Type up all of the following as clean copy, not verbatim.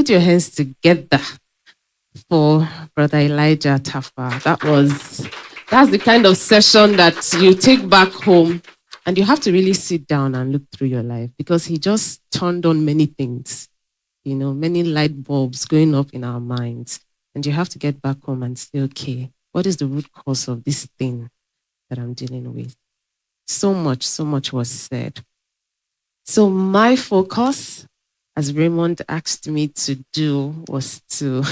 put your hands together for Brother Elijah Tafa. That's the kind of session that you take back home and you have to really sit down and look through your life, because he just turned on many things, many light bulbs going up in our minds. And you have to get back home and say, okay, what is the root cause of this thing that I'm dealing with? So much was said. So my focus, as Raymond asked me to do, was to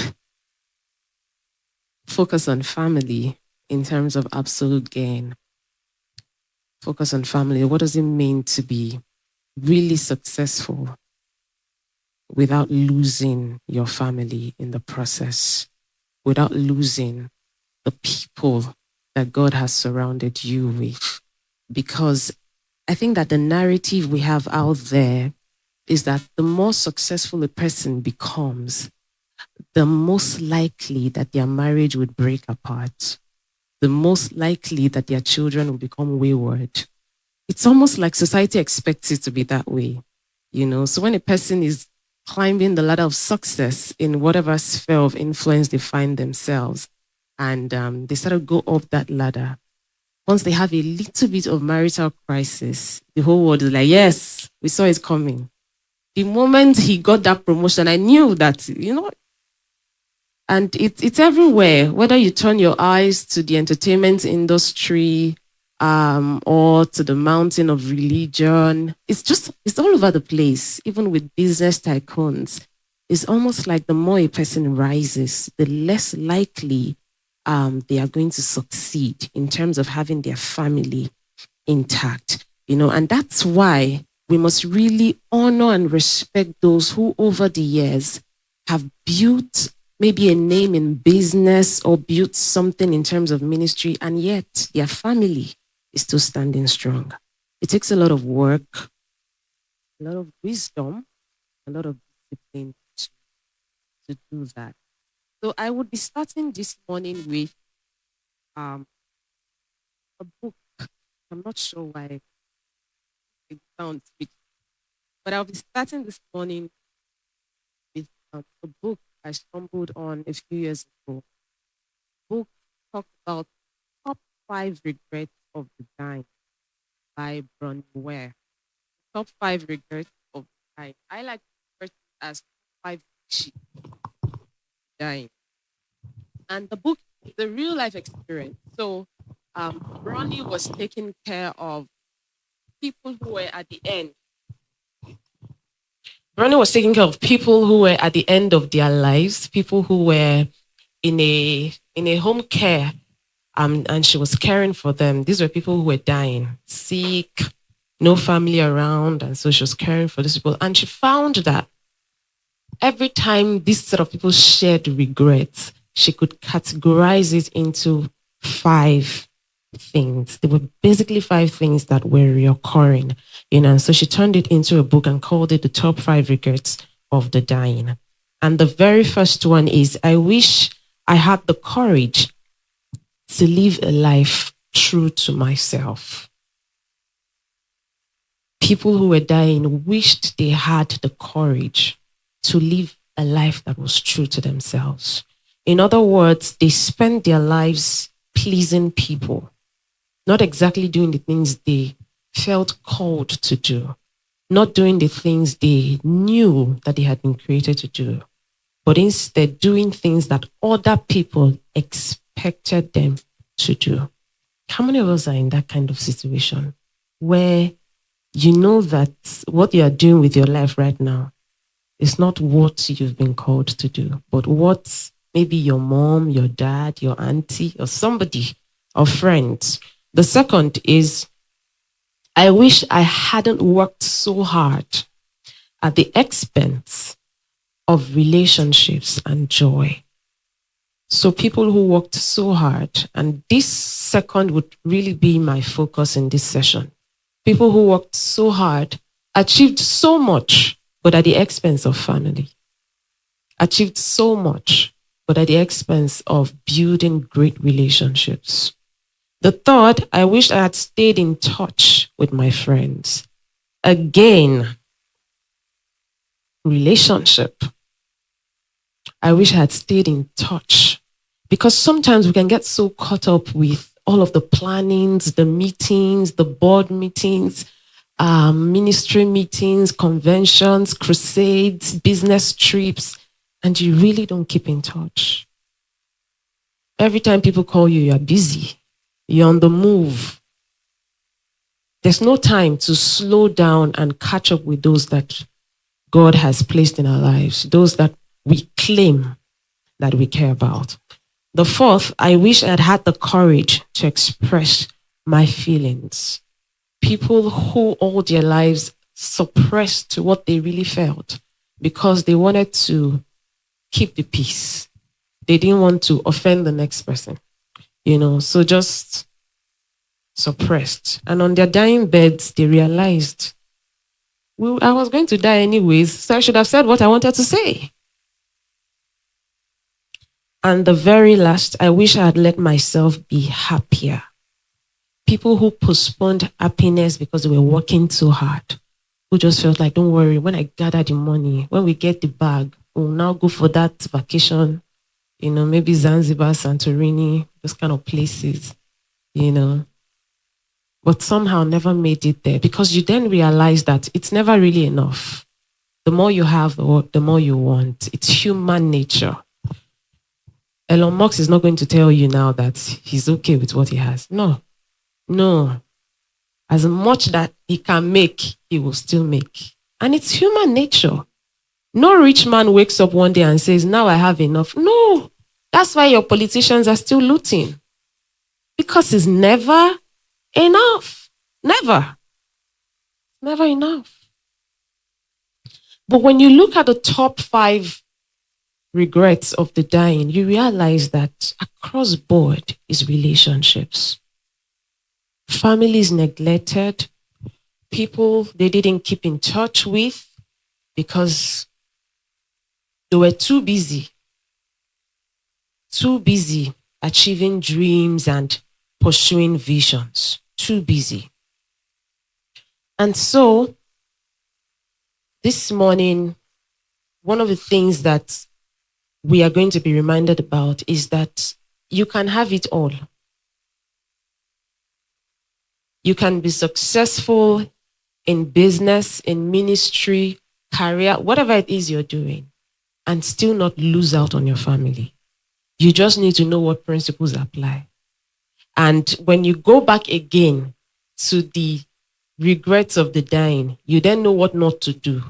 focus on family in terms of absolute gain. Focus on family. What does it mean to be really successful without losing your family in the process, without losing the people that God has surrounded you with? Because I think that the narrative we have out there is that the more successful a person becomes, the most likely that their marriage would break apart, the most likely that their children will become wayward. It's almost like society expects it to be that way, So when a person is climbing the ladder of success in whatever sphere of influence they find themselves, and they sort of go up that ladder, once they have a little bit of marital crisis, the whole world is like, yes, we saw it coming. The moment he got that promotion, I knew that, and it's everywhere, whether you turn your eyes to the entertainment industry or to the mountain of religion. It's all over the place, even with business tycoons. It's almost like the more a person rises, the less likely they are going to succeed in terms of having their family intact, and that's why we must really honor and respect those who over the years have built maybe a name in business or built something in terms of ministry, and yet their family is still standing strong. It takes a lot of work, a lot of wisdom, a lot of discipline to do that. So I would be starting this morning with a book. I'm not sure why it sounds rich, but I'll be starting this morning with a book I stumbled on a few years ago. Book talks about top 5 regrets of the dying by Bronnie Ware. Top 5 regrets of the dying. I like to refer to it as 5 dying. And the book is a real life experience. So Bronnie was taking care of people who were at the end. Bronnie was taking care of people who were at the end of their lives, people who were in a home care, and she was caring for them. These were people who were dying, sick, no family around, and so she was caring for these people. And she found that every time these sort of people shared regrets, she could categorize it into 5 things. There were basically 5 things that were reoccurring, And so she turned it into a book and called it the top 5 regrets of the dying. And the very first one is, I wish I had the courage to live a life true to myself. People who were dying wished they had the courage to live a life that was true to themselves. In other words, they spent their lives pleasing people, not exactly doing the things they felt called to do, not doing the things they knew that they had been created to do, but instead doing things that other people expected them to do. How many of us are in that kind of situation where you know that what you are doing with your life right now is not what you've been called to do, but what maybe your mom, your dad, your auntie, or somebody, or friends. The second is, I wish I hadn't worked so hard at the expense of relationships and joy. So people who worked so hard, and this second would really be my focus in this session. People who worked so hard, achieved so much, but at the expense of family. Achieved so much, but at the expense of building great relationships. The third, I wish I had stayed in touch with my friends. Again, relationship. I wish I had stayed in touch. Because sometimes we can get so caught up with all of the plannings, the meetings, the board meetings, ministry meetings, conventions, crusades, business trips, and you really don't keep in touch. Every time people call you, you're busy, you're on the move. There's no time to slow down and catch up with those that God has placed in our lives, those that we claim that we care about. The fourth, I wish I'd had the courage to express my feelings. People who all their lives suppressed what they really felt because they wanted to keep the peace. They didn't want to offend the next person, so just suppressed. And on their dying beds, they realized, well, I was going to die anyways, so I should have said what I wanted to say. And the very last, I wish I had let myself be happier. People who postponed happiness because they were working too hard, who just felt like, don't worry, when I gather the money, when we get the bag, we'll now go for that vacation, maybe Zanzibar, Santorini, those kind of places, but somehow never made it there because you then realize that it's never really enough. The more you have, the more you want. It's human nature. Elon Musk is not going to tell you now that he's okay with what he has. No. As much that he can make, he will still make. And it's human nature. No rich man wakes up one day and says, now I have enough. No. That's why your politicians are still looting. Because it's never enough. Never. Never enough. But when you look at the top 5 regrets of the dying, you realize that across board is relationships. Families neglected, people they didn't keep in touch with because they were too busy achieving dreams and pursuing visions, too busy. And so this morning, one of the things that we are going to be reminded about is that you can have it all. You can be successful in business, in ministry, career, whatever it is you're doing, and still not lose out on your family. You just need to know what principles apply. And when you go back again to the regrets of the dying, you then know what not to do.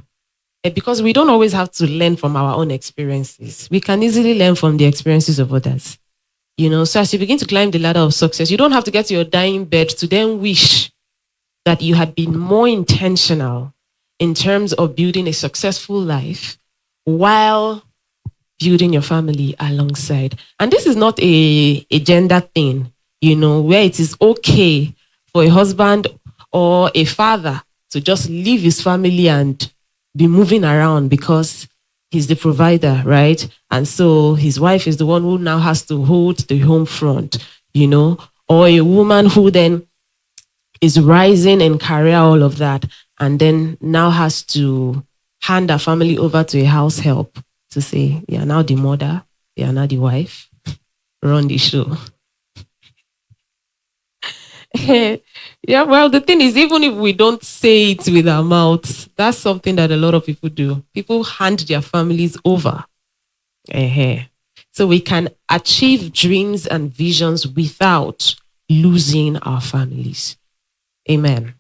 Because we don't always have to learn from our own experiences. We can easily learn from the experiences of others. So as you begin to climb the ladder of success, you don't have to get to your dying bed to then wish that you had been more intentional in terms of building a successful life while building your family alongside. And this is not a gender thing, where it is okay for a husband or a father to just leave his family and be moving around because he's the provider, right? And so his wife is the one who now has to hold the home front, or a woman who then is rising in career, all of that, and then now has to hand her family over to a house help to say, you are now the mother, you are now the wife, run the show. Yeah, well, the thing is, even if we don't say it with our mouths, that's something that a lot of people do. People hand their families over. So we can achieve dreams and visions without losing our families. Amen.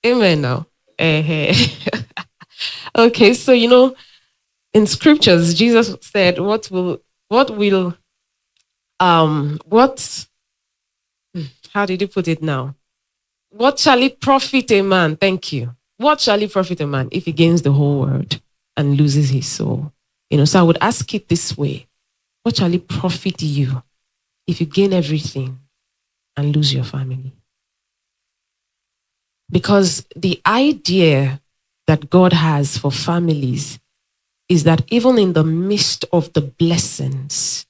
Amen now. Okay, so in scriptures, Jesus said, how did he put it now? What shall it profit a man? Thank you. What shall it profit a man if he gains the whole world and loses his soul? So I would ask it this way. What shall it profit you if you gain everything and lose your family? Because the idea that God has for families is that even in the midst of the blessings,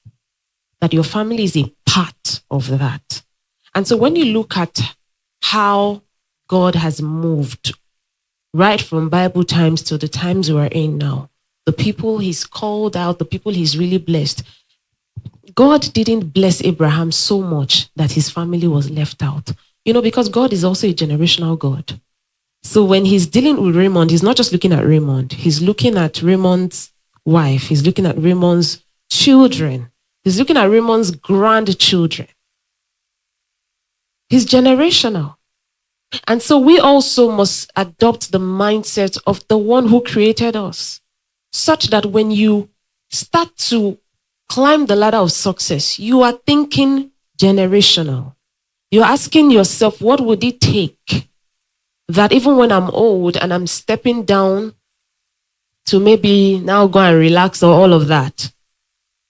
that your family is a part of that. And so when you look at how God has moved right from Bible times to the times we're in now, the the people he's called out, the people he's really blessed, God didn't bless Abraham so much that his family was left out. Because God is also a generational God. So when he's dealing with Raymond, he's not just looking at Raymond. He's looking at Raymond's wife. He's looking at Raymond's children. He's looking at Raymond's grandchildren. He's generational. And so we also must adopt the mindset of the one who created us, such that when you start to climb the ladder of success, you are thinking generational. You're asking yourself, what would it take that even when I'm old and I'm stepping down to maybe now go and relax or all of that,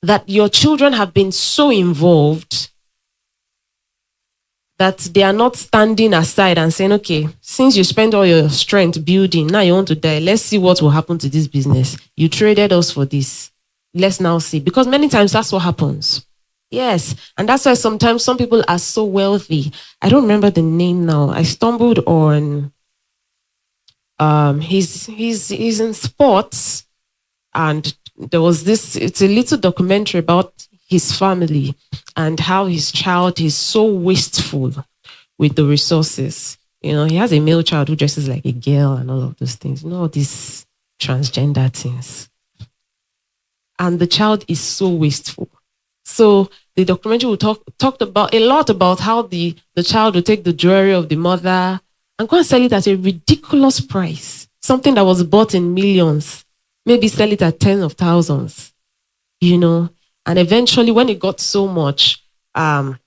that your children have been so involved that they are not standing aside and saying, okay, since you spent all your strength building, now you want to die. Let's see what will happen to this business. You traded us for this. Let's now see. Because many times that's what happens. Yes. And that's why sometimes some people are so wealthy. I don't remember the name now. I stumbled on, he's in sports, and there was this, it's a little documentary about his family and how his child is so wasteful with the resources. He has a male child who dresses like a girl and all of those things. All these transgender things. And the child is so wasteful. So the documentary will talked about a lot about how the child will take the jewelry of the mother and go and sell it at a ridiculous price. Something that was bought in millions, maybe sell it at tens of thousands, And eventually when it got so much, the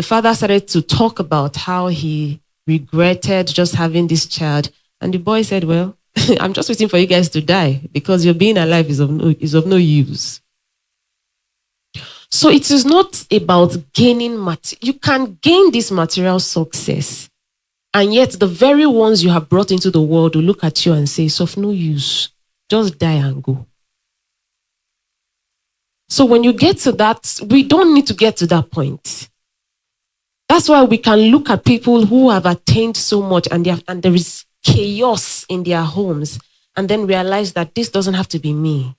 father started to talk about how he regretted just having this child. And the boy said, well, I'm just waiting for you guys to die because your being alive is of no use. So it is not about gaining you can gain this material success, and yet the very ones you have brought into the world will look at you and say, it's of no use. Just die and go. So when you get to that, we don't need to get to that point. That's why we can look at people who have attained so much and there is chaos in their homes, and then realize that this doesn't have to be me.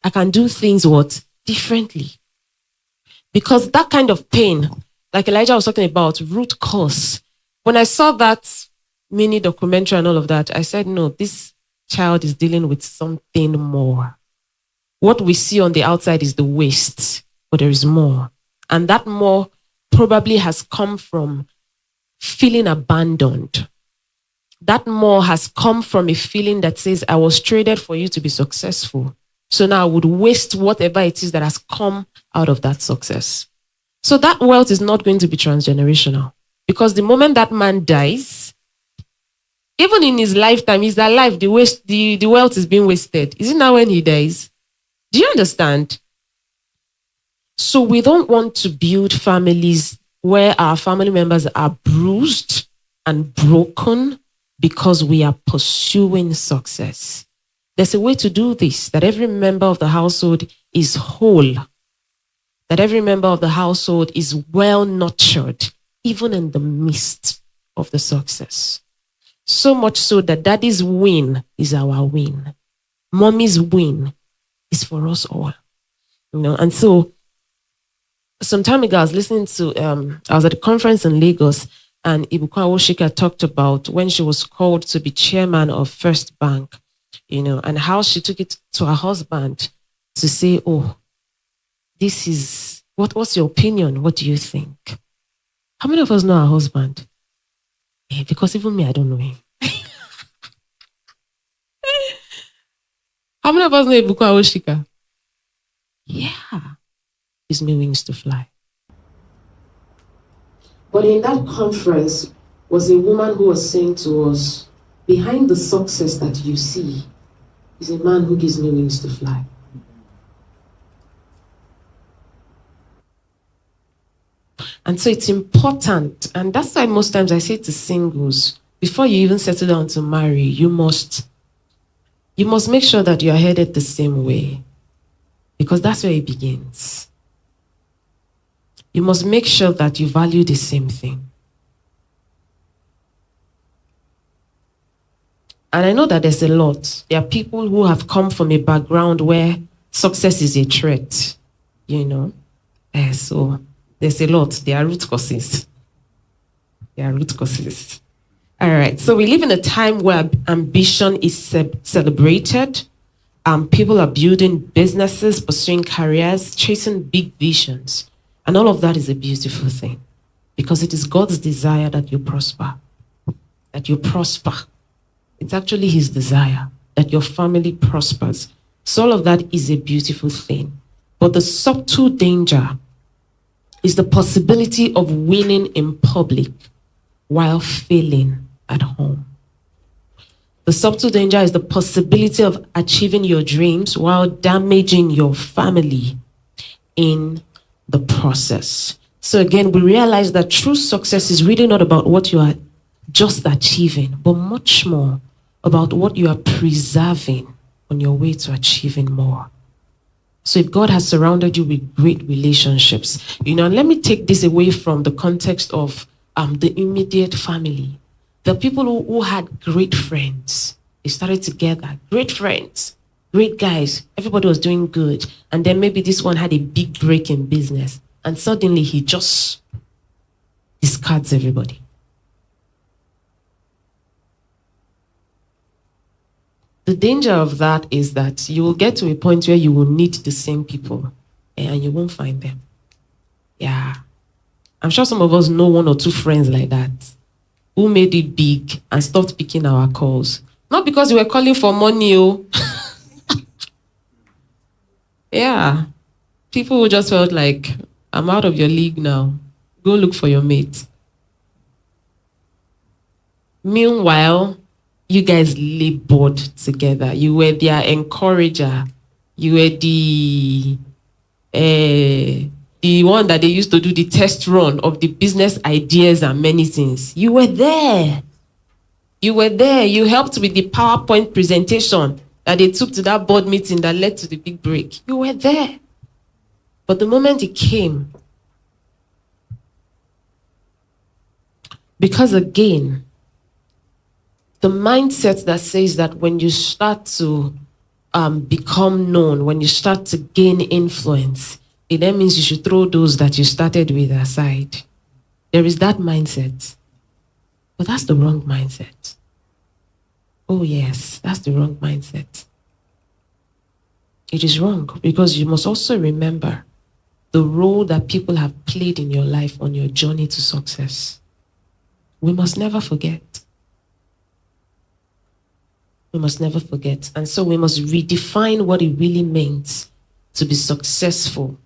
I can do things differently. Because that kind of pain, like Elijah was talking about, root cause. When I saw that mini documentary and all of that, I said, no, this child is dealing with something more. What we see on the outside is the waste, but there is more. And that more probably has come from feeling abandoned. That more has come from a feeling that says, I was traded for you to be successful. So now I would waste whatever it is that has come out of that success. So that wealth is not going to be transgenerational. Because the moment that man dies, even in his lifetime, he's alive, the wealth is being wasted. Is it now when he dies? Do you understand? So we don't want to build families where our family members are bruised and broken because we are pursuing success. There's a way to do this, that every member of the household is whole, that every member of the household is well nurtured, even in the midst of the success. So much so that daddy's win is our win. Mommy's win is for us all. And so some time ago, I was listening to, I was at a conference in Lagos, and Ibukwa Oshika talked about when she was called to be chairman of First Bank, and how she took it to her husband to say, oh, this is, what's your opinion? What do you think? How many of us know our husband? Yeah, because even me, I don't know him. How many of us know Ibukwa Oshika? Yeah. Gives me wings to fly. But in that conference was a woman who was saying to us, behind the success that you see is a man who gives me wings to fly. And so it's important, and that's why most times I say to singles, before you even settle down to marry, you must make sure that you're headed the same way, because that's where it begins. You must make sure that you value the same thing. And I know that there's a lot. There are people who have come from a background where success is a threat, you know. So there's a lot. There are root causes. There are root causes. All right. So we live in a time where ambition is celebrated. People are building businesses, pursuing careers, chasing big visions. And all of that is a beautiful thing because it is God's desire that you prosper. That you prosper. It's actually his desire that your family prospers. So all of that is a beautiful thing. But the subtle danger is the possibility of winning in public while failing at home. The subtle danger is the possibility of achieving your dreams while damaging your family in the process. So again, we realize that true success is really not about what you are just achieving, but much more about what you are preserving on your way to achieving more. So if God has surrounded you with great relationships, let me take this away from the context of the immediate family. The people who had great friends, they started together, great friends, great guys, everybody was doing good. And then maybe this one had a big break in business and suddenly he just discards everybody. The danger of that is that you will get to a point where you will need the same people and you won't find them. Yeah. I'm sure some of us know one or two friends like that who made it big and stopped picking our calls. Not because we were calling for money. Yeah. People who just felt like, I'm out of your league now. Go look for your mate. Meanwhile, you guys labored together. You were their encourager. You were the one that they used to do the test run of the business ideas and many things. You were there. You were there. You helped with the PowerPoint presentation that they took to that board meeting that led to the big break. You were there. But the moment it came, because again, the mindset that says that when you start to become known, when you start to gain influence, it then means you should throw those that you started with aside. There is that mindset. But that's the wrong mindset. Oh yes, that's the wrong mindset. It is wrong because you must also remember the role that people have played in your life on your journey to success. We must never forget. We must never forget. And so we must redefine what it really means to be successful,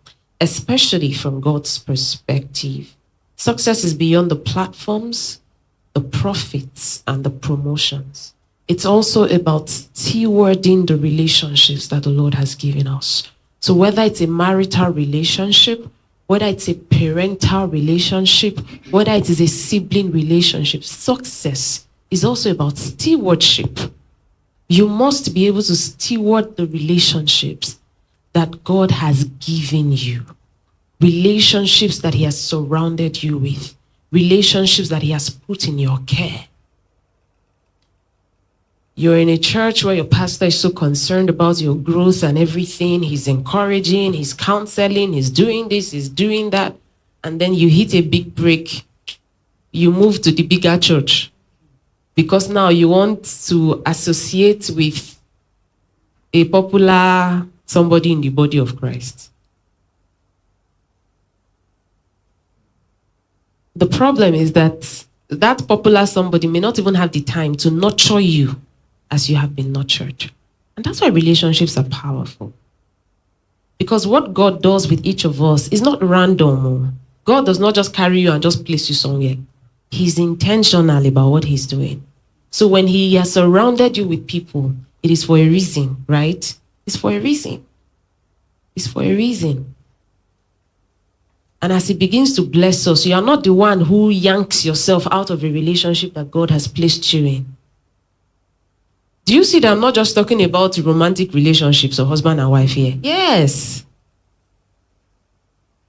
especially from God's perspective. Success is beyond the platforms, the profits, and the promotions. It's also about stewarding the relationships that the Lord has given us. So whether it's a marital relationship, whether it's a parental relationship, whether it is a sibling relationship, success is also about stewardship. You must be able to steward the relationships that God has given you, relationships that he has surrounded you with, relationships that he has put in your care. You're in a church where your pastor is so concerned about your growth and everything. He's encouraging, he's counseling, he's doing this, he's doing that. And then you hit a big break. You move to the bigger church because now you want to associate with a popular somebody in the body of Christ. The problem is that that popular somebody may not even have the time to nurture you as you have been nurtured. And that's why relationships are powerful. Because what God does with each of us is not random. God does not just carry you and just place you somewhere. He's intentional about what he's doing. So when he has surrounded you with people, it is for a reason, right? It's for a reason. It's for a reason. And as he begins to bless us, you are not the one who yanks yourself out of a relationship that God has placed you in. Do you see that I'm not just talking about romantic relationships or husband and wife here? Yes.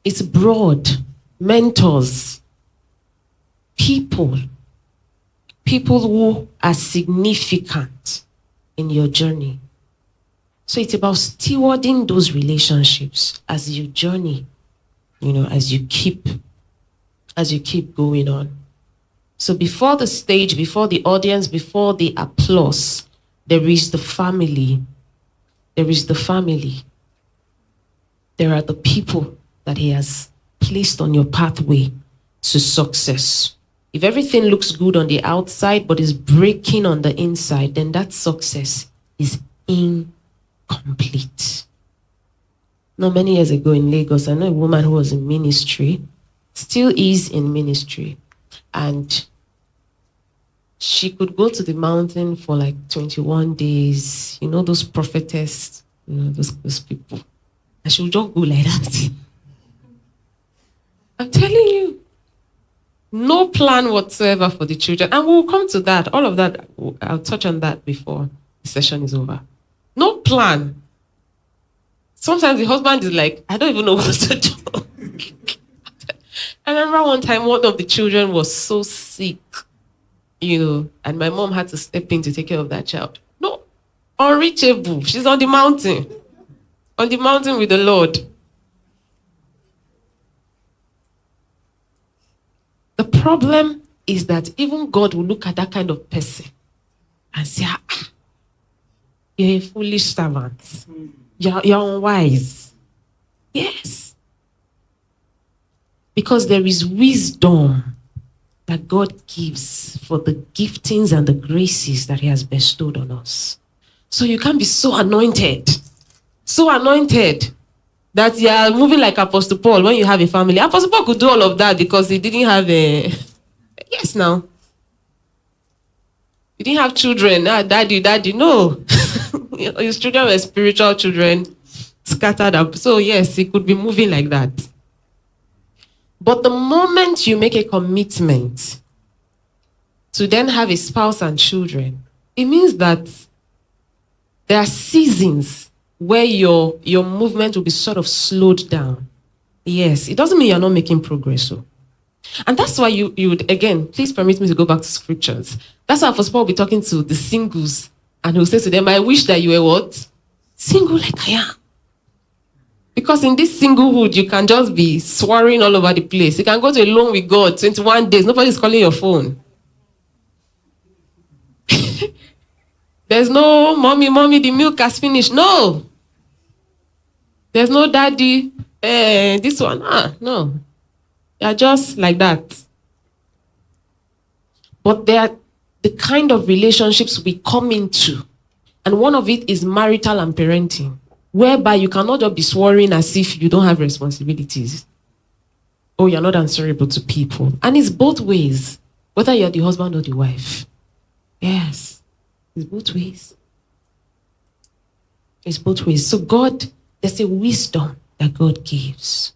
It's broad. Mentors. People people who are significant in your journey. So it's about stewarding those relationships as you journey, as you keep going on. So before the stage, before the audience, before the applause, there is the family. There is the family. There are the people that he has placed on your pathway to success. If everything looks good on the outside but is breaking on the inside, then that success is incomplete. Not many years ago in Lagos, I know a woman who was in ministry, still is in ministry, and she could go to the mountain for like 21 days, those prophetess, those people. And she would just go like that. I'm telling you. No plan whatsoever for the children. And we'll come to that. All of that, I'll touch on that before the session is over. No plan. Sometimes the husband is like, I don't even know what to do. I remember one time one of the children was so sick, and my mom had to step in to take care of that child. No, unreachable. She's on the mountain with the Lord. The problem is that even God will look at that kind of person and say, you're a foolish servant. You're unwise. Yes. Because there is wisdom that God gives for the giftings and the graces that he has bestowed on us. So you can't be so anointed that you are moving like Apostle Paul when you have a family. Apostle Paul could do all of that because he didn't have a... Yes, now. You didn't have children. Daddy, no. His children were spiritual children, scattered up. So yes, he could be moving like that. But the moment you make a commitment to then have a spouse and children, it means that there are seasons where your movement will be sort of slowed down. Yes, it doesn't mean you're not making progress. So. And that's why you would, again, please permit me to go back to scriptures. That's why Apostle Paul will be talking to the singles and he'll say to them, I wish that you were what? Single like I am. Because in this singlehood, you can just be swearing all over the place. You can go to Alone with God, 21 days, nobody's calling your phone. There's no, mommy, the milk has finished. No. There's no daddy, this one, no. You're just like that. But they're the kind of relationships we come into. And one of it is marital and parenting, whereby you cannot just be swearing as if you don't have responsibilities. Or you're not answerable to people. And it's both ways, whether you're the husband or the wife. Yes, it's both ways. It's both ways. So there's a wisdom that God gives.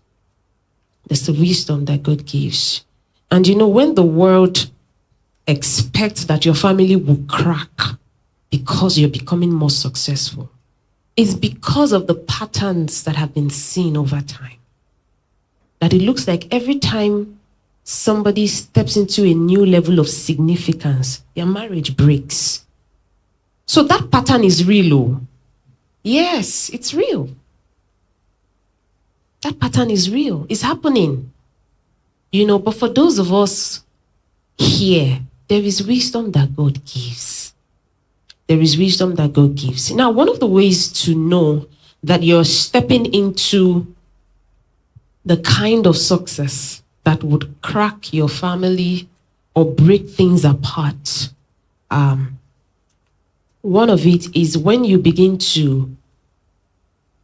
There's the wisdom that God gives. And when the world expects that your family will crack because you're becoming more successful, it's because of the patterns that have been seen over time. That it looks like every time somebody steps into a new level of significance, their marriage breaks. So that pattern is real. Oh. Yes, it's real. That pattern is real. It's happening. But for those of us here, there is wisdom that God gives. There is wisdom that God gives. Now, one of the ways to know that you're stepping into the kind of success that would crack your family or break things apart, one of it is when you begin to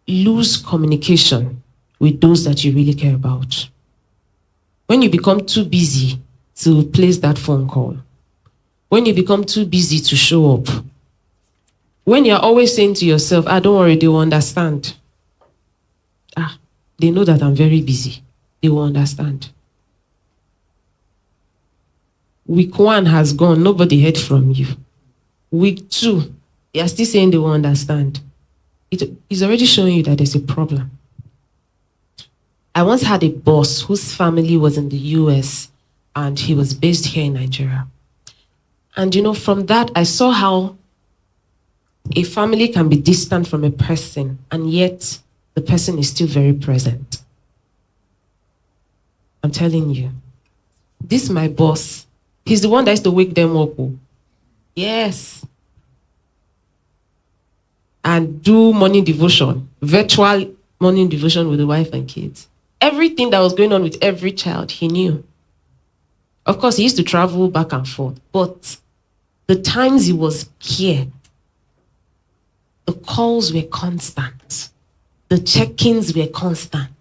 lose communication with those that you really care about. When you become too busy to place that phone call. When you become too busy to show up. When you're always saying to yourself, don't worry, they will understand. They know that I'm very busy. They will understand. Week 1 has gone, nobody heard from you. Week 2, you're still saying they will understand. It is already showing you that there's a problem. I once had a boss whose family was in the US and he was based here in Nigeria. And from that, I saw how a family can be distant from a person, and yet the person is still very present. I'm telling you. This my boss. He's the one that used to wake them up. Yes. And do morning devotion, virtual morning devotion with the wife and kids. Everything that was going on with every child, he knew. Of course, he used to travel back and forth, but the times he was here, the calls were constant. The check-ins were constant.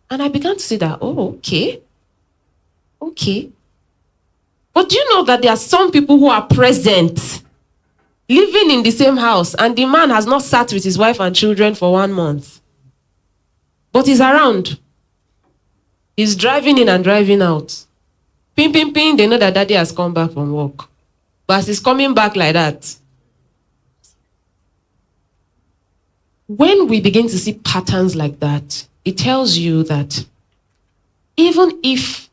And I began to see that, okay. But do you know that there are some people who are present, living in the same house, and the man has not sat with his wife and children for 1 month. But he's around. He's driving in and driving out. Ping, ping, ping, they know that daddy has come back from work. But as he's coming back like that, when we begin to see patterns like that, it tells you that even if,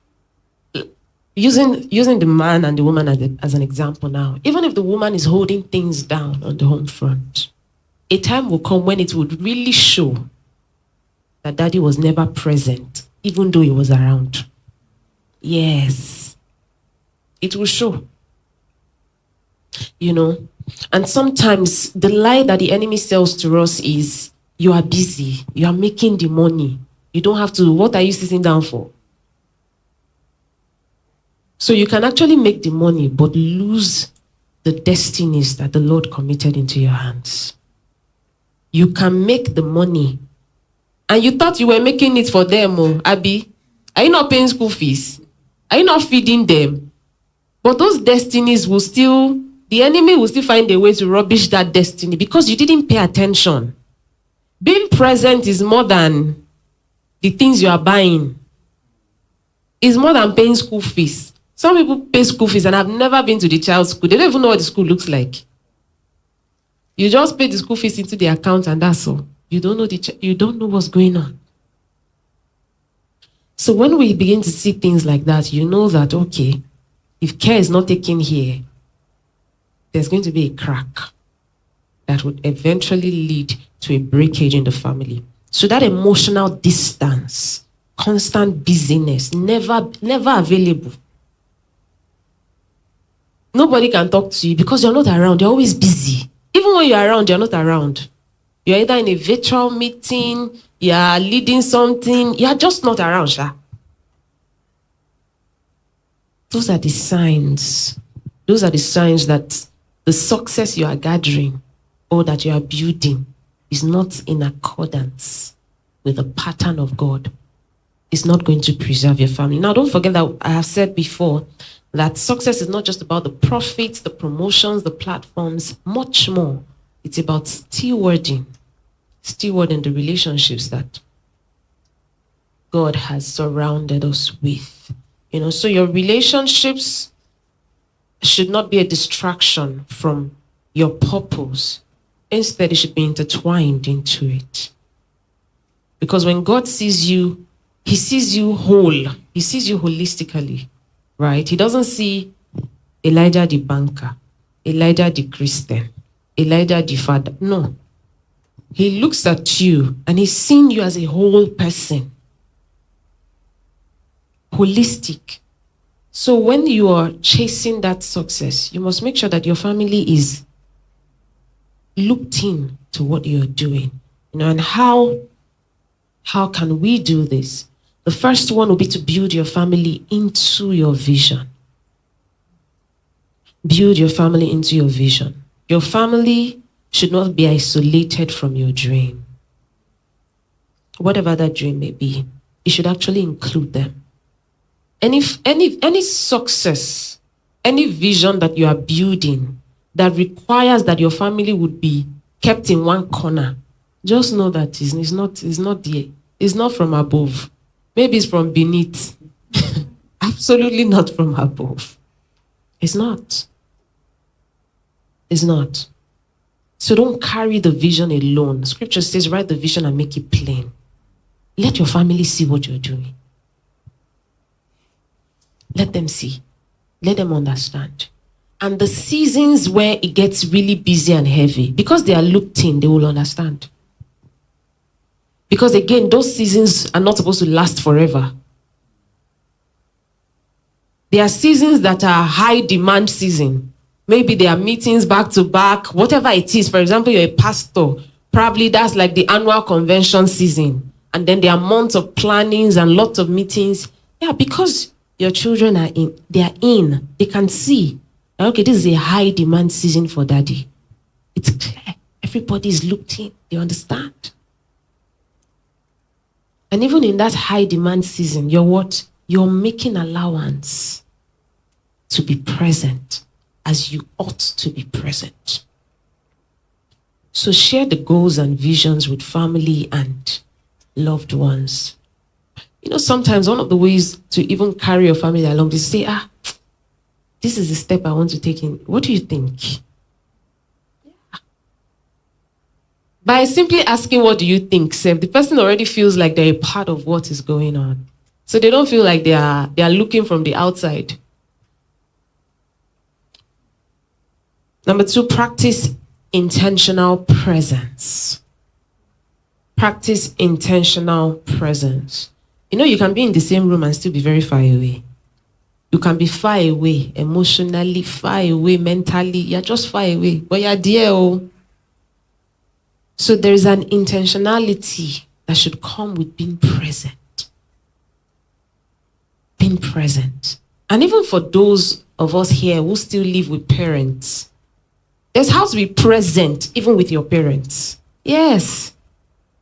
using the man and the woman as an example now, even if the woman is holding things down on the home front, a time will come when it would really show that daddy was never present, even though he was around. Yes. It will show. And sometimes the lie that the enemy sells to us is, you are busy, you are making the money, you don't have to, what are you sitting down for? So you can actually make the money, but lose the destinies that the Lord committed into your hands. You can make the money, and you thought you were making it for them, Abby. Are you not paying school fees? Are you not feeding them? But those destinies will still, the enemy will still find a way to rubbish that destiny because you didn't pay attention. Being present is more than the things you are buying. It's more than paying school fees. Some people pay school fees and have never been to the child's school. They don't even know what the school looks like. You just pay the school fees into the account and that's all. You don't know you don't know what's going on. So when we begin to see things like that, you know that, okay, if care is not taken here, there's going to be a crack that would eventually lead to a breakage in the family. So that emotional distance, constant busyness, never available. Nobody can talk to you because you're not around. You're always busy. Even when you're around, you're not around. You're either in a virtual meeting, you're leading something, you're just not around, Sha. Those are the signs. Those are the signs that the success you are gathering or that you are building is not in accordance with the pattern of God. It's not going to preserve your family. Now, don't forget that I have said before that success is not just about the profits, the promotions, the platforms, much more. It's about stewarding the relationships that God has surrounded us with. So your relationships should not be a distraction from your purpose. Instead, it should be intertwined into it. Because when God sees you, he sees you whole. He sees you holistically, right? He doesn't see Elijah the banker, Elijah the Christian, Elijah the father. No. He looks at you and he's seeing you as a whole person. Holistic. So when you are chasing that success, you must make sure that your family is looked in to what you're doing. And how can we do this? The first one will be to build your family into your vision. Build your family into your vision. Your family should not be isolated from your dream. Whatever that dream may be, you should actually include them. And if any success, any vision that you are building that requires that your family would be kept in one corner, just know that it's not there. It's not from above. Maybe it's from beneath. Absolutely not from above. It's not. It's not. So don't carry the vision alone. Scripture says, write the vision and make it plain. Let your family see what you're doing. Let them see. Let them understand. And the seasons where it gets really busy and heavy, because they are looked in, they will understand. Because again, those seasons are not supposed to last forever. There are seasons that are high demand season. Maybe there are meetings back to back, whatever it is. For example, you're a pastor. Probably that's like the annual convention season. And then there are months of plannings and lots of meetings. Yeah, because your children are in, they can see, okay, this is a high demand season for daddy. It's clear. Everybody is looked in. They understand. And even in that high demand season, you're what? You're making allowance to be present as you ought to be present. So share the goals and visions with family and loved ones. You know, sometimes one of the ways to even carry your family along is say, this is the step I want to take in. What do you think? By simply asking, what do you think, Seb, the person already feels like they're a part of what is going on. So they don't feel like they are looking from the outside. Number 2, practice intentional presence. Practice intentional presence. You know, you can be in the same room and still be very far away. You can be far away, emotionally, far away, mentally. You're just far away, but you're there. Oh. So there is an intentionality that should come with being present. Being present. And even for those of us here who still live with parents, there's how to be present even with your parents. Yes.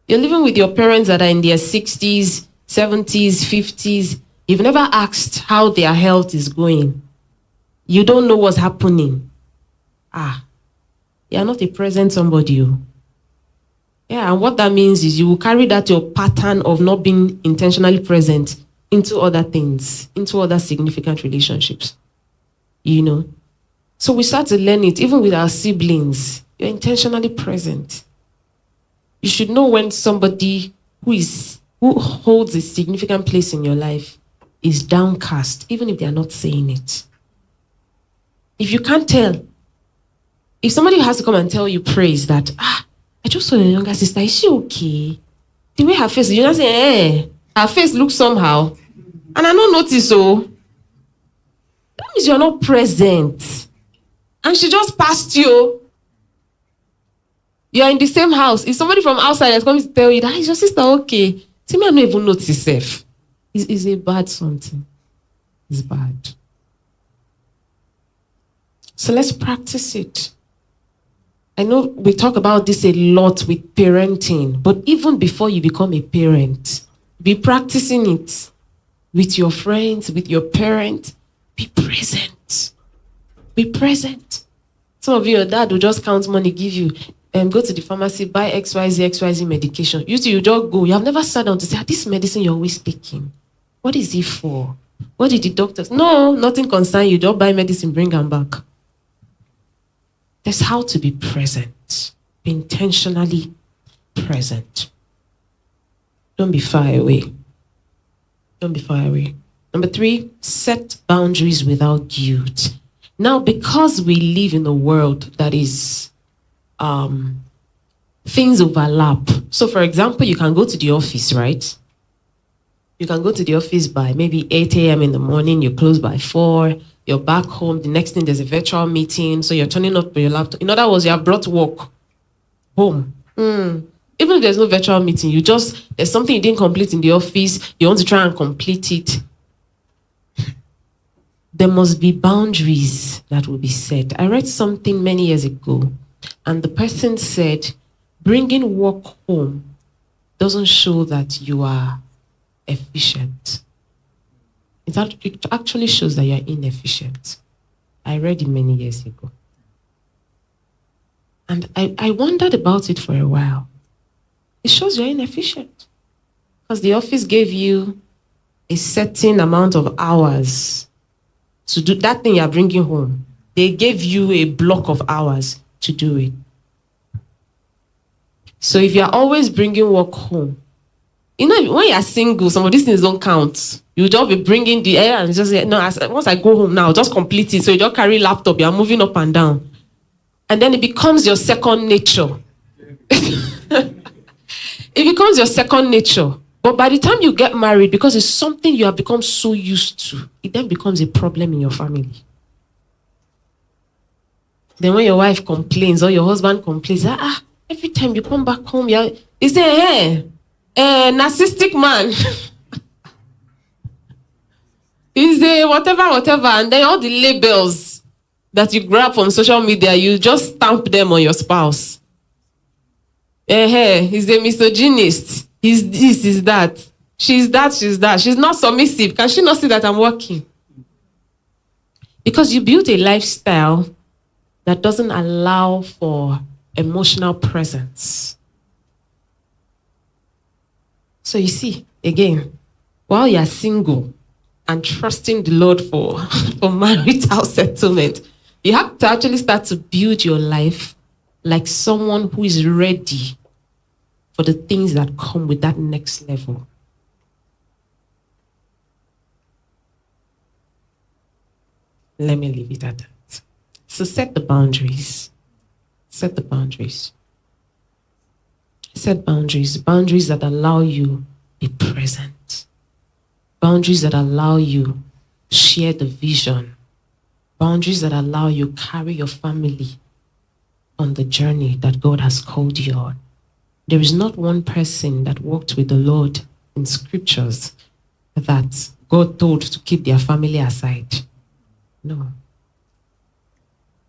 You're living with your parents that are in their 60s, 70s, 50s. You've never asked how their health is going. You don't know what's happening. You're not a present somebody. Yeah, and what that means is you will carry that your pattern of not being intentionally present into other things, into other significant relationships. You know? So we start to learn it, even with our siblings. You're intentionally present. You should know when somebody who holds a significant place in your life is downcast, even if they are not saying it. If you can't tell, if somebody has to come and tell you praise that, I just saw your younger sister, is she okay? The way her face, you just say, her face looks somehow. And I don't notice, so that means you're not present. And she just passed you. You're in the same house. If somebody from outside is coming to tell you that, is your sister okay? See me, I don't even notice herself. It's a bad something. It's bad. So let's practice it. I know we talk about this a lot with parenting, but even before you become a parent, be practicing it with your friends, with your parents. Be present. Be present. Some of you, your dad will just count money, give you, go to the pharmacy, buy XYZ medication. You just go. You have never sat down to say, this medicine you're always taking, what is it for? What did the doctors? No, nothing concern you. Don't buy medicine, bring them back. That's how to be present. Be intentionally present. Don't be far away. Don't be far away. Number 3, set boundaries without guilt. Now, because we live in a world that is, things overlap. So, for example, you can go to the office, right? You can go to the office by maybe 8 a.m. in the morning, you close by 4, you're back home, the next thing there's a virtual meeting, so you're turning up your laptop. In other words, you have brought work home. Even if there's no virtual meeting, there's something you didn't complete in the office, you want to try and complete it. There must be boundaries that will be set. I read something many years ago, and the person said, bringing work home doesn't show that you are efficient. It actually shows that you're inefficient. I read it many years ago. And I wondered about it for a while. It shows you're inefficient. Because the office gave you a certain amount of hours to do that thing you're bringing home. They gave you a block of hours to do it. So if you're always bringing work home, You know, when you're single, some of these things don't count. You just be bringing the air and just say, no, once I go home now, just complete it. So you just carry laptop, you're moving up and down. And then it becomes your second nature. It becomes your second nature. But by the time you get married, because it's something you have become so used to, it then becomes a problem in your family. Then when your wife complains or your husband complains, every time you come back home, you say, hey, narcissistic man. He's a whatever. And then all the labels that you grab from social media, you just stamp them on your spouse. He's a misogynist. He's this, he's that. She's that. She's not submissive. Can she not see that I'm working? Because you built a lifestyle that doesn't allow for emotional presence. So you see, again, while you're single and trusting the Lord for marital settlement, you have to actually start to build your life like someone who is ready for the things that come with that next level. Let me leave it at that. So set the boundaries. Set the boundaries. Set boundaries. Boundaries that allow you be present. Boundaries that allow you share the vision. Boundaries that allow you carry your family on the journey that God has called you on. There is not one person that walked with the Lord in scriptures that God told to keep their family aside. No.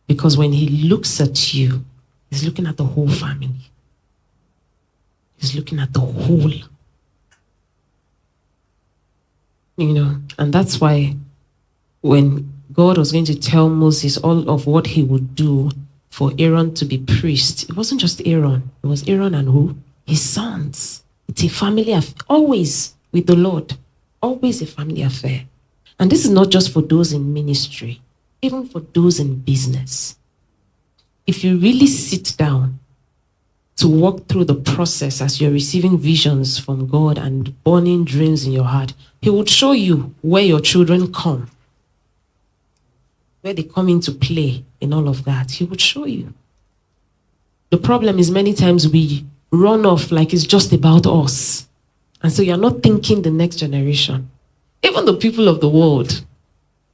Because when he looks at you, he's looking at the whole family. He's looking at the whole. You know, and that's why when God was going to tell Moses all of what he would do for Aaron to be priest, it wasn't just Aaron. It was Aaron and who? His sons. It's a family affair. Always with the Lord. Always a family affair. And this is not just for those in ministry, even for those in business. If you really sit down to walk through the process as you're receiving visions from God and burning dreams in your heart, he would show you where your children come, where they come into play in all of that. He would show you. The problem is many times we run off like it's just about us. And so you're not thinking the next generation. Even the people of the world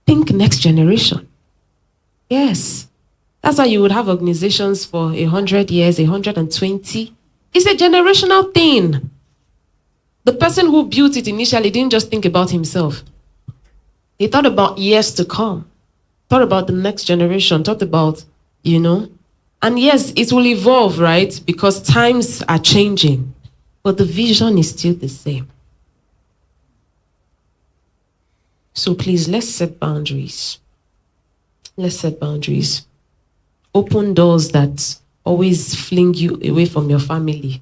think next generation. Yes. That's why you would have organizations for 100 years, 120. It's a generational thing. The person who built it initially didn't just think about himself. He thought about years to come. Thought about the next generation. Thought about, And yes, it will evolve, right? Because times are changing. But the vision is still the same. So please, let's set boundaries. Let's set boundaries. Open doors that always fling you away from your family.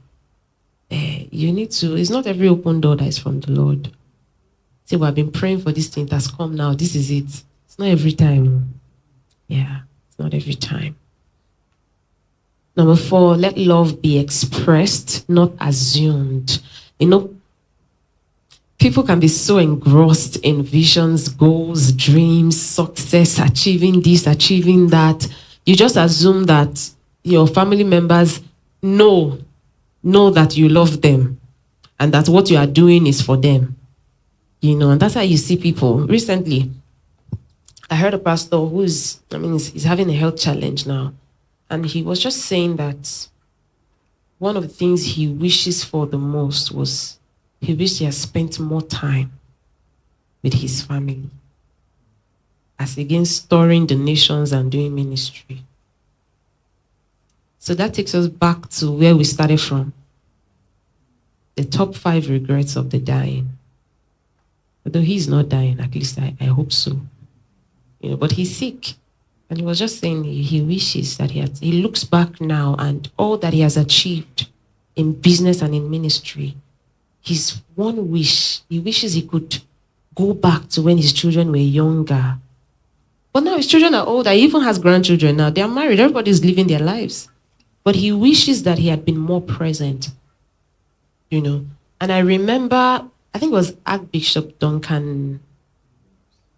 You need to, it's not every open door that is from the Lord. See, we've been praying for this thing that's come now. This is it. It's not every time. Yeah, it's not every time. Number 4, let love be expressed, not assumed. People can be so engrossed in visions, goals, dreams, success, achieving this, achieving that. You just assume that your family members know that you love them and that what you are doing is for them. And that's how you see people. Recently, I heard a pastor he's having a health challenge now. And he was just saying that one of the things he wishes for the most was he wished he had spent more time with his family, as against touring the nations and doing ministry. So that takes us back to where we started from. The top 5 regrets of the dying. Although he's not dying, at least I hope so. But he's sick. And he was just saying he wishes that he looks back now and all that he has achieved in business and in ministry. His one wish, he wishes he could go back to when his children were younger. But now his children are older. He even has grandchildren now. They are married. Everybody's living their lives. But he wishes that he had been more present, And And I remember, I think it was Archbishop Duncan,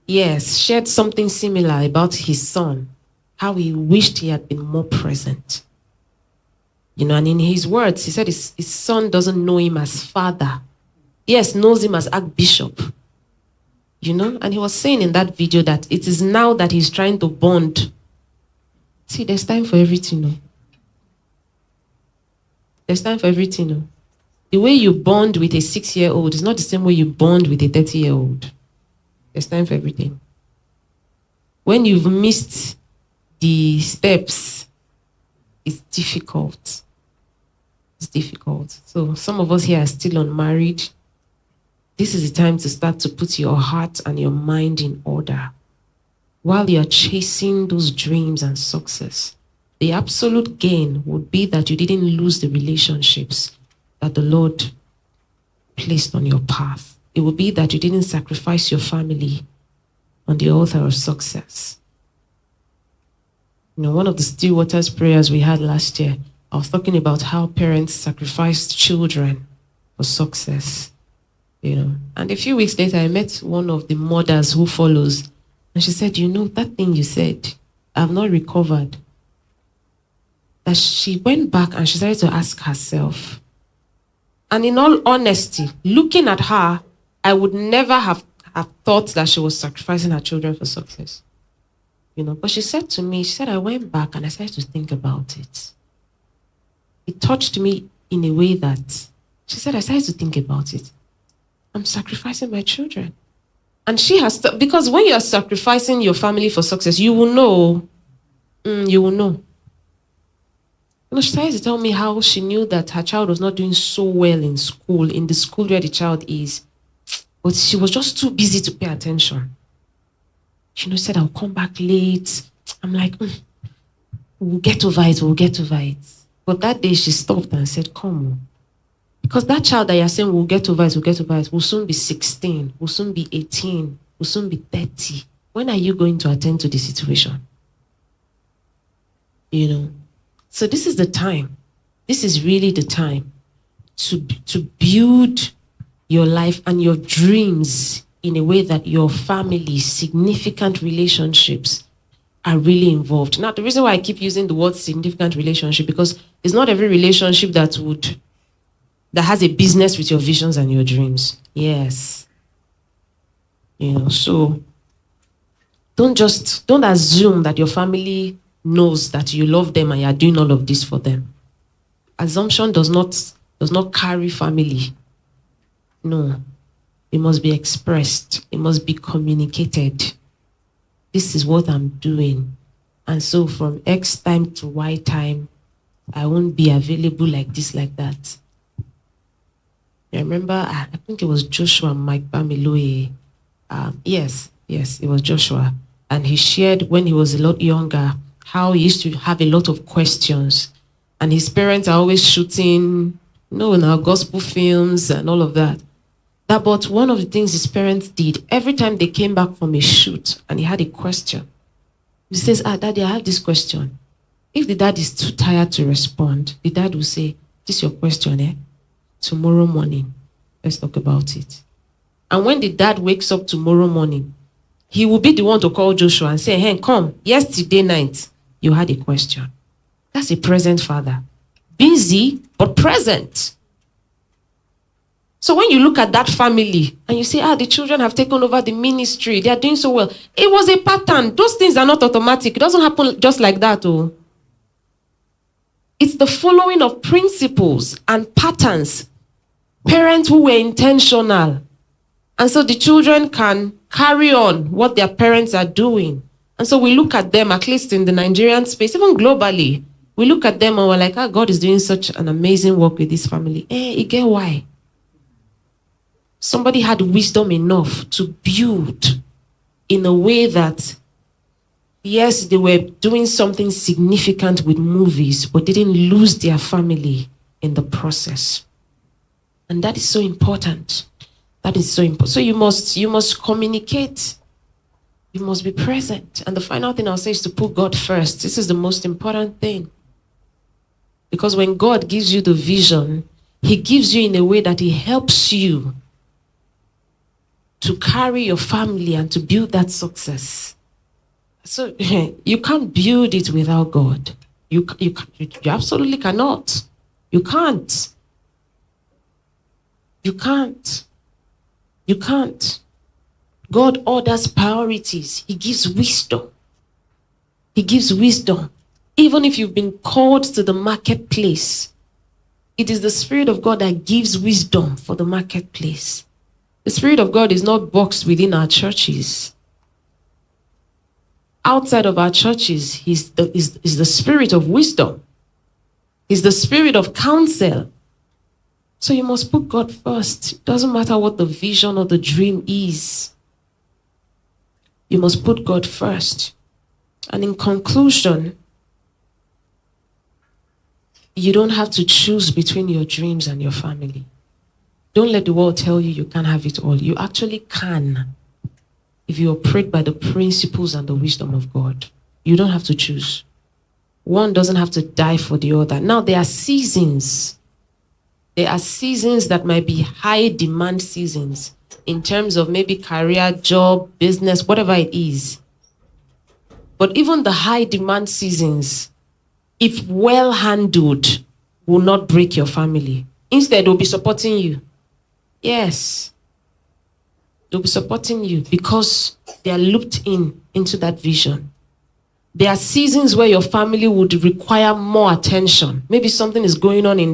yes, shared something similar about his son, how he wished he had been more present. And in his words, he said his son doesn't know him as father. Yes, knows him as Archbishop. And he was saying in that video that it is now that he's trying to bond. See, there's time for everything. There's time for everything. The way you bond with a 6-year-old is not the same way you bond with a 30-year-old. There's time for everything. When you've missed the steps, it's difficult. It's difficult. So some of us here are still unmarried. This is the time to start to put your heart and your mind in order. While you're chasing those dreams and success, the absolute gain would be that you didn't lose the relationships that the Lord placed on your path. It would be that you didn't sacrifice your family on the altar of success. One of the still waters prayers we had last year, I was talking about how parents sacrificed children for success. And a few weeks later, I met one of the mothers who follows, and she said, that thing you said, I've not recovered. That she went back and she started to ask herself. And in all honesty, looking at her, I would never have thought that she was sacrificing her children for success. But she said to me, I went back and I started to think about it. It touched me in a way that, she said, I started to think about it. I'm sacrificing my children. And she has, because when you're sacrificing your family for success, you will know. You will know. She started to tell me how she knew that her child was not doing so well in school, in the school where the child is. But she was just too busy to pay attention. She said, I'll come back late. I'm like, we'll get over it. But that day she stopped and said, come on. Because that child that you're saying will get over it, will soon be 16, will soon be 18, will soon be 30. When are you going to attend to the situation? So this is the time. This is really the time to build your life and your dreams in a way that your family, significant relationships are really involved. Now, the reason why I keep using the word significant relationship, because it's not every relationship that has a business with your visions and your dreams. Yes. So don't assume that your family knows that you love them and you are doing all of this for them. Assumption does not carry family. No. It must be expressed. It must be communicated. This is what I'm doing. And so from X time to Y time, I won't be available like this, like that. I remember, I think it was Joshua Mike Bamiloye. Yes, it was Joshua. And he shared when he was a lot younger, how he used to have a lot of questions. And his parents are always shooting, in our gospel films and all of that. But one of the things his parents did, every time they came back from a shoot and he had a question, he says, Daddy, I have this question. If the dad is too tired to respond, the dad will say, this is your question, tomorrow morning, let's talk about it. And when the dad wakes up tomorrow morning, he will be the one to call Joshua and say, hey, come, yesterday night, you had a question. That's a present father. Busy, but present. So when you look at that family and you say, the children have taken over the ministry, they are doing so well. It was a pattern. Those things are not automatic. It doesn't happen just like that. It's the following of principles and patterns. Parents who were intentional. And so the children can carry on what their parents are doing. And so we look at them, at least in the Nigerian space, even globally, we look at them and we're like, God is doing such an amazing work with this family. You get why? Somebody had wisdom enough to build in a way that, yes, they were doing something significant with movies, but didn't lose their family in the process. And that is so important. That is so important. So you must communicate. You must be present. And the final thing I'll say is to put God first. This is the most important thing. Because when God gives you the vision, He gives you in a way that he helps you to carry your family and to build that success. So you can't build it without God. You absolutely cannot. You can't. You can't. You can't. God orders priorities. He gives wisdom. He gives wisdom. Even if you've been called to the marketplace, it is the Spirit of God that gives wisdom for the marketplace. The Spirit of God is not boxed within our churches. Outside of our churches, He's the Spirit of wisdom. He's the Spirit of counsel. So you must put God first. It doesn't matter what the vision or the dream is. You must put God first. And in conclusion, you don't have to choose between your dreams and your family. Don't let the world tell you you can't have it all. You actually can if you operate by the principles and the wisdom of God. You don't have to choose. One doesn't have to die for the other. Now, there are seasons. There are seasons that might be high demand seasons in terms of maybe career, job, business, whatever it is. But even the high demand seasons, if well handled, will not break your family. Instead, they'll be supporting you. Yes. They'll be supporting you because they are looped into that vision. There are seasons where your family would require more attention. Maybe something is going on in that